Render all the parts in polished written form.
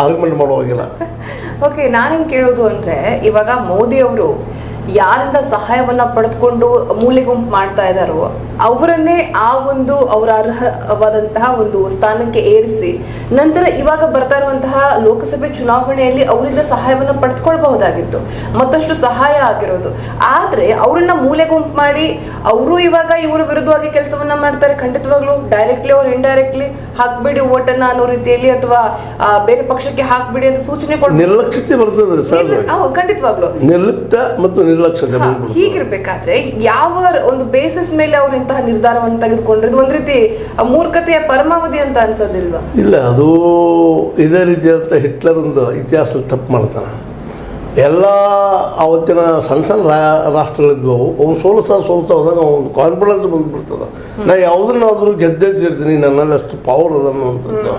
Argument ಮಾಡುವಾಗಿಲ್ಲ. Okay, ನಾನೇನು ಕೇಳೋದು ಅಂದರೆ, ಇವಾಗ ಮೋದಿ ಅವರು ಯಾರಿಂದ ಸಹಾಯವನ್ನ ಪಡೆದುಕೊಂಡು ಮೂಲೆ ಗುಂಪು ಮಾಡ್ತಾ ಇದ್ದಾರೋ ಅವರನ್ನೇ ಆ ಒಂದು ಅವರ ಅರ್ಹವಾದಂತಹ ಒಂದು ಸ್ಥಾನಕ್ಕೆ ಏರಿಸಿ ನಂತರ ಇವಾಗ ಬರ್ತಾ ಇರುವಂತಹ ಲೋಕಸಭೆ ಚುನಾವಣೆಯಲ್ಲಿ ಅವರಿಂದ ಸಹಾಯವನ್ನ ಪಡೆದುಕೊಳ್ಬಹುದಾಗಿತ್ತು, ಮತ್ತಷ್ಟು ಸಹಾಯ ಆಗಿರೋದು. ಆದ್ರೆ ಅವರನ್ನ ಮೂಲೆ ಗುಂಪು ಮಾಡಿ ಅವರು ಇವಾಗ ಇವರ ವಿರುದ್ಧವಾಗಿ ಕೆಲಸವನ್ನ ಮಾಡ್ತಾರೆ. ಖಂಡಿತವಾಗ್ಲೂ ಡೈರೆಕ್ಟ್ಲಿ ಅವ್ರು ಇಂಡೈರೆಕ್ಟ್ಲಿ ಹಾಕ್ಬಿಡಿ ಓಟನ್ನ ಅನ್ನೋ ರೀತಿಯಲ್ಲಿ ಅಥವಾ ಬೇರೆ ಪಕ್ಷಕ್ಕೆ ಹಾಕ್ಬಿಡಿ ಅಂತ ಸೂಚನೆ ಕೊಡ ನಿರ್ಲಕ್ಷ್ಯತೆ ಬರ್ತದೆ ಸರ್. ಖಂಡಿತವಾಗ್ಲು ನಿರ್ಲಿಪ್ತ ಮತ್ತು ನಿರ್ಲಕ್ಷ್ಯತೆ ಹೀಗಿರ್ಬೇಕಾದ್ರೆ ಯಾವ ಒಂದು ಬೇಸಿಸ್ ಮೇಲೆ ಅವ್ರು ಇಂತಹ ನಿರ್ಧಾರವನ್ನು ತೆಗೆದುಕೊಂಡ್ರೆ ಒಂದ್ ರೀತಿ ಮೂರ್ಖತೆಯ ಪರಮಾವಧಿ ಅಂತ ಅನ್ಸೋದಿಲ್ವಾ? ಇಲ್ಲ, ಅದು ಇದೇ ರೀತಿಯಾದಂಥ ಹಿಟ್ಲರ್ ಒಂದು ಇತಿಹಾಸದಲ್ಲಿ ತಪ್ಪು ಮಾಡ್ತಾನೆ. ಎಲ್ಲ ಅವತ್ತಿನ ಸಣ್ಣ ಸಣ್ಣ ರಾಷ್ಟ್ರಗಳಿದ್ವು, ಅವ್ನು ಸೋಲಿಸ್ತಾ ಹೋದಾಗ ಒಂದು ಕಾನ್ಫಿಡೆನ್ಸ್ ಬಂದುಬಿಡ್ತದೆ. ನಾ ಯಾವುದನ್ನಾದ್ರೂ ಗೆದ್ದಿರ್ತೀನಿ, ನನ್ನಲ್ಲಿ ಅಷ್ಟು ಪವರ್ ಅದ ಅನ್ನುವಂಥದ್ದು.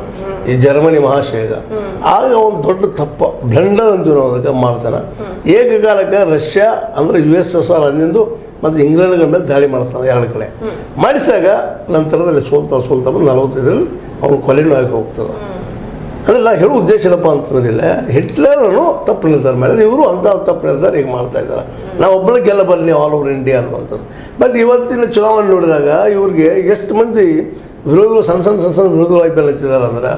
ಈ ಜರ್ಮನಿ ಮಹಾಶಯ ಆಗ ಒಂದು ದೊಡ್ಡ ತಪ್ಪು ಬ್ಲಂಡರ್ ಅಂತೀವಿ ನಾವು ಅದಕ್ಕೆ ಮಾಡ್ತಾನೆ. ಏಕಕಾಲಕ್ಕೆ ರಷ್ಯಾ ಅಂದರೆ USSR ಅಂದಿಂದು ಮತ್ತು ಇಂಗ್ಲೆಂಡ್ಗಳ ಮೇಲೆ ದಾಳಿ ಮಾಡ್ತಾನೆ ಎರಡು ಕಡೆ ಮಾಡಿಸಿದಾಗ ನಂತರದಲ್ಲಿ ಸೋಲ್ತಾ 45ರಲ್ಲಿ ಅವ್ನು ಕೊಲೆನೂ ಆಗಿ ಹೋಗ್ತದೆ. ಅಂದರೆ ನಾ ಹೇಳೋ ಉದ್ದೇಶ ಏನಪ್ಪ ಅಂತಂದ್ರಿಲ್ಲ, ಹಿಟ್ಲರನು ತಪ್ಪು ನಿರ್ಧಾರ ಮಾಡಿದ್ರೆ ಇವರು ಅಂಥ ತಪ್ಪು ನಿರ್ಧಾರ ಈಗ ಮಾಡ್ತಾ ಇದ್ದಾರೆ. ನಾವು ಒಬ್ಬರಿಗೆ ಗೆಲ್ಲ ಬರಲಿ ಆಲ್ ಓವರ್ ಇಂಡಿಯಾ ಅನ್ನುವಂಥದ್ದು. ಬಟ್ ಇವತ್ತಿನ ಚುನಾವಣೆ ನೋಡಿದಾಗ ಇವ್ರಿಗೆ ಎಷ್ಟು ಮಂದಿ ವಿರೋಧಿಗಳು ಸಣ್ಣ ವಿರೋಧಿಗಳು IPL ಹಚ್ಚಿದ್ದಾರೆ ಅಂದ್ರೆ,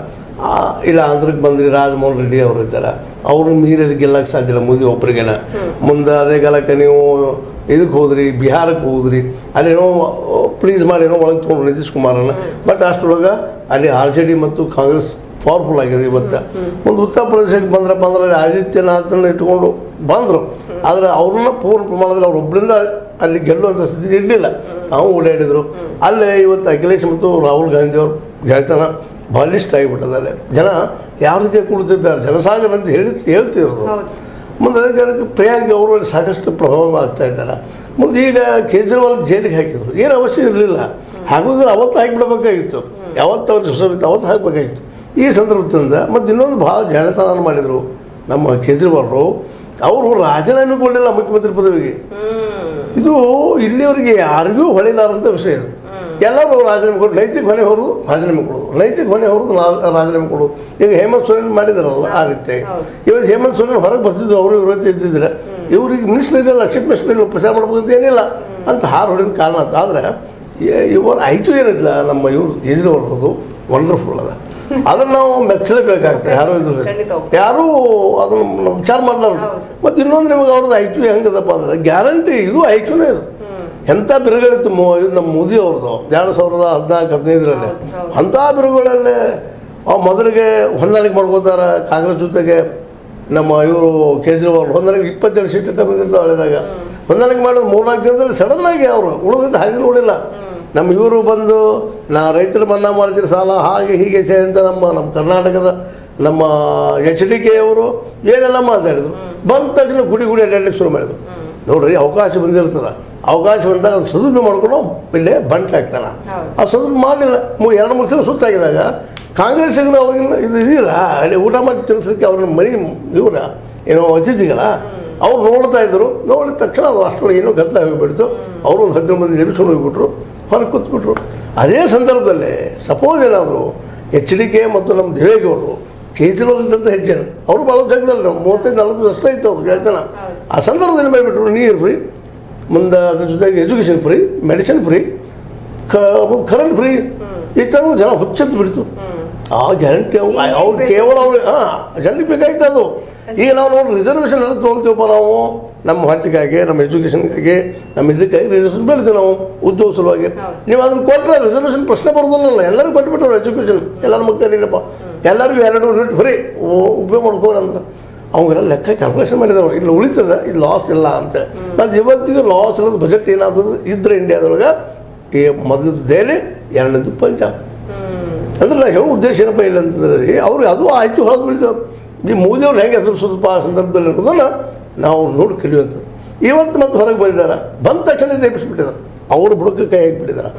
ಇಲ್ಲ ಆಂಧ್ರಕ್ಕೆ ಬಂದ್ರಿ ರಾಜಮೋಹನ್ ರೆಡ್ಡಿ ಅವರು ಇದ್ದಾರೆ, ಅವ್ರನ್ನ ಮೀರಲ್ಲಿ ಗೆಲ್ಲಕ್ಕೆ ಸಾಧ್ಯ ಇಲ್ಲ ಮೋದಿ ಒಬ್ಬರಿಗೇನ. ಮುಂದೆ ಅದೇ ಕಾಲಕ್ಕೆ ನೀವು ಇದಕ್ಕೆ ಹೋದ್ರಿ, ಬಿಹಾರಕ್ಕೆ ಹೋದ್ರಿ, ಅಲ್ಲೇನೋ ಪ್ಲೀಸ್ ಮಾಡಿ ಏನೋ ಒಳಗೆ ತೊಗೊಂಡ್ರು ನಿತೀಶ್ ಕುಮಾರನ್ನ. ಬಟ್ ಅಷ್ಟರೊಳಗೆ ಅಲ್ಲಿ RJD ಮತ್ತು ಕಾಂಗ್ರೆಸ್ ಪವರ್ಫುಲ್ ಆಗಿದೆ. ಇವತ್ತು ಒಂದು ಉತ್ತರ ಪ್ರದೇಶಕ್ಕೆ ಬಂದ್ರಪ್ಪ ಅಂದ್ರೆ ಆದಿತ್ಯನಾಥನ ಇಟ್ಕೊಂಡು ಬಂದರು, ಆದರೆ ಅವ್ರನ್ನ ಪೂರ್ಣ ಪ್ರಮಾಣದಲ್ಲಿ ಅವ್ರೊಬ್ಬರಿಂದ ಅಲ್ಲಿ ಗೆಲ್ಲುವಂಥ ಸ್ಥಿತಿ ಇರಲಿಲ್ಲ. ತಾವು ಓಡಾಡಿದರು. ಅಲ್ಲೇ ಇವತ್ತು ಅಖಿಲೇಶ್ ಮತ್ತು ರಾಹುಲ್ ಗಾಂಧಿ ಅವ್ರ ಗೆಳೆತನ ಬಲಿಷ್ಠ ಆಗಿಬಿಟ್ಟದಲ್ಲೇ. ಜನ ಯಾವ ರೀತಿ ಕುಳಿತಿದ್ದಾರೆ, ಜನಸಾಗರ ಅಂತ ಹೇಳ್ತಿರೋದು. ಮುಂದೆ ಅದೇ ಕಾರಣಕ್ಕೆ ಪ್ರಿಯಾಂಕ್ ಅವರು ಸಾಕಷ್ಟು ಪ್ರಭಾವ ಆಗ್ತಾ ಇದ್ದಾರೆ. ಮುಂದೆ ಈಗ ಕೇಜ್ರಿವಾಲ್ ಜೈಲಿಗೆ ಹಾಕಿದ್ರು, ಏನು ಅವಶ್ಯ ಇರಲಿಲ್ಲ. ಹಾಕೋದ್ರೆ ಅವತ್ತು ಹಾಕಿಬಿಡಬೇಕಾಗಿತ್ತು, ಯಾವತ್ತು ಅವ್ರಿಗೆ ಸುಸಮಿತ್ತು ಅವತ್ತು ಹಾಕಬೇಕಾಗಿತ್ತು. ಈ ಸಂದರ್ಭದಿಂದ ಮತ್ತು ಇನ್ನೊಂದು ಭಾಳ ಜಾಣತನ ಮಾಡಿದರು ನಮ್ಮ ಕೇಜ್ರಿವಾಲ್ರು. ಅವರು ರಾಜೀನಾಮೆ ಕೊಡಲಿಲ್ಲ ಮುಖ್ಯಮಂತ್ರಿ ಪದವಿಗೆ. ಇದು ಇಲ್ಲಿವರೆಗೆ ಯಾರಿಗೂ ಹೊಳಿಲಾರಂಥ ವಿಷಯ ಇದು. ಎಲ್ಲರೂ ರಾಜೀನಾಮೆ ಕೊಡು, ನೈತಿಕ ಹೊಣೆ ಹೊರದು ರಾಜೀನಾಮೆ ಕೊಡೋದು, ನೈತಿಕ ಹೊಣೆ ಹೊರದು ರಾಜೀನಾಮೆ ಕೊಡೋದು. ಈಗ ಹೇಮಂತ್ ಸೊರೇನ್ ಮಾಡಿದಾರಲ್ಲ ಆ ರೀತಿ. ಇವತ್ತು ಹೇಮಂತ್ ಸೊರೇನ್ ಹೊರಗೆ ಬರ್ತಿದ್ರು, ಅವರು ವಿರೋಧಿ ಇದ್ದಿದ್ರೆ ಇವ್ರಿಗೆ ಮಿನಿಸ್ಟರ್ ಇಲ್ಲ, ಚೀಫ್ ಮಿನಿಸ್ಟರ್ ಇಲ್ಲ, ಪ್ರಚಾರ ಮಾಡ್ಬೇಕಂತ ಏನಿಲ್ಲ ಅಂತ ಹಾರು ಹೊಡೆದ ಕಾರಣ ಅಂತ. ಆದರೆ ಇವರ ಐಟು ಏನಿಲ್ಲ ನಮ್ಮ ಇವ್ರು ಕೇಜ್ರಿವಾಲ್ರದು ವಂಡರ್ಫುಲ್ ಅದ. ಅದನ್ನು ನಾವು ಮೆಚ್ಚಲೇಬೇಕಾಗ್ತದೆ. ಯಾರೂ ಅದನ್ನು ವಿಚಾರ ಮಾಡಲಾರ್ದು. ಮತ್ತು ಇನ್ನೊಂದು ನಿಮಗೆ ಅವ್ರದ್ದು ಐಟು ಹೆಂಗದಪ್ಪ ಅಂದ್ರೆ ಗ್ಯಾರಂಟಿ ಇದು ಐಟುನೇ ಇದು. ಎಂಥ ಬಿರುಗಳಿತ್ತು ನಮ್ಮ ಮೋದಿ ಅವ್ರದ್ದು 2014-15ರಲ್ಲಿ. ಅಂಥ ಬಿರುಗಳಲ್ಲೇ ಮೊದಲಿಗೆ ಹೊಂದಾಣಿಕೆ ಮಾಡ್ಕೋತಾರೆ ಕಾಂಗ್ರೆಸ್ ಜೊತೆಗೆ. ನಮ್ಮ ಇವರು ಕೇಜ್ರಿವಾಲ್ ಹೊಂದಾಣಿಕೆ 27 ಸೀಟ್ ಬಂದಿರ್ತಾವೆ ಹಳೆದಾಗ. ಹೊಂದಾಣಿಕೆ ಮಾಡೋದು 3-4 ದಿನದಲ್ಲಿ ಸಡನ್ನಾಗಿ ಅವರು ಉಳಿದಿದ್ದು ಹಾಗೆ ನೋಡಿಲ್ಲ. ನಮ್ಮ ಇವರು ಬಂದು ರೈತರು ಮನ್ನಾ ಮಾಡ್ತೀರಿ ಸಾಲ ಹಾಗೆ ಹೀಗೆ ಅಂತ ನಮ್ಮ ಕರ್ನಾಟಕದ ನಮ್ಮ HDK ಅವರು ಏನೆಲ್ಲ ಮಾತಾಡಿದ್ರು. ಬಂದ ತಕ್ಷಣ ಗುಡಿ ಅಡ್ಡಾಡ್ಲಿಕ್ಕೆ ಶುರು ಮಾಡಿದ್ರು. ನೋಡ್ರಿ, ಅವಕಾಶ ಬಂದಿರ್ತದೆ, ಅವಕಾಶ ಬಂದಾಗ ಅದು ಸದುಪಯೋಗ ಮಾಡ್ಕೊಂಡು ಇಲ್ಲೇ ಬಂಟಾಗ್ತಾನೆ. ಆ ಸದುಪಯೋಗ ಮಾಡಲಿಲ್ಲ. 2-3 ತಿಂಗಳು ಸುತ್ತಾಗಿದಾಗ ಕಾಂಗ್ರೆಸ್ಸಿಗೂ ಅವ್ರಿಗಿನ್ನ ಇದು ಇದಿಲ್ಲ, ಅಲ್ಲಿ ಊಟ ಮಾಡಿ ತಿನ್ನಿಸಲಿಕ್ಕೆ ಅವ್ರನ್ನ ಮನೆ ಇವರ ಏನೋ ಅತಿಥಿಗಳ ಅವ್ರು ನೋಡ್ತಾ ಇದ್ರು. ನೋಡಿದ ತಕ್ಷಣ ಅದು ಅಷ್ಟರೊಳಗೆ ಏನೋ ಗದ್ದಲ ಹೋಗಿಬಿಡ್ತು. ಅವರು ಒಂದು 10 ಮಂದಿ ಎಬ್ಬಿಸ್ಕೊಂಡು ಹೋಗಿಬಿಟ್ರು, ಹೊರಗೆ ಕೂತ್ಬಿಟ್ರು. ಅದೇ ಸಂದರ್ಭದಲ್ಲಿ ಸಪೋಸ್ ಏನಾದರೂ HDK ಮತ್ತು ನಮ್ಮ ದೇವೇಗೌಡರು ಕೇಜ್ರಿವಾಲ್ ಇದ್ದಂಥ ಹೆಜ್ಜೆನ ಅವರು ಭಾಳ ಜಗದಲ್ಲಿ 35-40 ವರ್ಷ ಇತ್ತು ಅವ್ರು ಗೆಳೆತನ. ಆ ಸಂದರ್ಭದಲ್ಲಿ ಮಾಡಿಬಿಟ್ರು, ನೀರು ಫ್ರೀ, ಮುಂದೆ ಅದ್ರ ಜೊತೆಗೆ education free, medicine free, current free ಇಟ್ಟಂಗೂ ಜನ ಹುಚ್ಚೆತ್ತು ಬಿಡ್ತು. ಆ ಗ್ಯಾರಂಟಿ ಅವ್ರು ಕೇವಲ ಅವ್ರು ಜನರಿಗೆ ಬೇಕಾಗಿತ್ತು ಅದು. ಈಗ ನಾವು ನೋಡಿ ರಿಸರ್ವೇಷನ್ ಎಲ್ಲ ತೊಗೊಳ್ತೀವಪ್ಪ ನಾವು, ನಮ್ಮ ಹೊಟ್ಟಿಗಾಗಿ, ನಮ್ಮ ಎಜುಕೇಷನ್ಗಾಗಿ, ನಮ್ಮ ಇದಕ್ಕಾಗಿ ರಿಸರ್ವೇಷನ್ ಬೆಳಿತೀವಿ ನಾವು ಉದ್ಯೋಗ ಸಲುವಾಗಿ. ನೀವು ಅದನ್ನು ಕೊಟ್ಟರೆ ರಿಸರ್ವೇಷನ್ ಪ್ರಶ್ನೆ ಬರೋದಿಲ್ಲ. ಎಲ್ಲರಿಗೂ ಕೊಟ್ಬಿಟ್ಟವ್ರು ಎಜುಕೇಷನ್. ಎಲ್ಲರ ಮಕ್ಕಳಿಲ್ಲಪ್ಪ, ಎಲ್ಲರಿಗೂ 2 ಯೂನಿಟ್ ಫ್ರೀ ಉಪಯೋಗ ಮಾಡ್ಕೋರು ಅಂದ್ರೆ ಅವಾಗೆಲ್ಲ ಲೆಕ್ಕ ಕ್ಯಾಲ್ಕುಲೇಷನ್ ಮಾಡಿದವರು. ಇಲ್ಲಿ ಉಳಿತದೆ, ಇದು ಲಾಸ್ ಇಲ್ಲ ಅಂತ. ಮತ್ತು ಇವತ್ತಿಗೂ ಲಾಸ್ ಇರೋದು ಬಜೆಟ್ ಏನಾದರೂ ಇದ್ರೆ ಇಂಡಿಯಾದೊಳಗೆ ಈ ಮೊದಲದು ದೆಹಲಿ, 2ನೇದು ಪಂಜಾಬ್. ಅಂದ್ರೆ ನಾನು ಹೇಳೋ ಉದ್ದೇಶ ಏನಪ್ಪ ಇಲ್ಲ ಅಂತಂದ್ರೆ ಅವ್ರಿಗೆ ಅದು ಆಯ್ತು ಹೊರದು ಬಿಡ್ತಾರೆ. ಈ ಮೋದಿಯವ್ರು ಹೆಂಗೆ ಹೆಸರಿಸೋದಪ್ಪ ಆ ಸಂದರ್ಭದಲ್ಲಿ ಅನ್ನೋದನ್ನು ನಾವು ನೋಡಿ ಕಲಿಯುವಂಥದ್ದು. ಇವತ್ತು ಮತ್ತೆ ಹೊರಗೆ ಬಂದಿದ್ದಾರೆ, ಬಂದ ತಕ್ಷಣ ಎಬ್ಬಿಸ್ಬಿಟ್ಟಿದ್ದಾರೆ, ಅವರು ಬುಡಕ್ಕೆ ಕೈ ಹಾಕಿಬಿಟ್ಟಿದ್ದಾರೆ.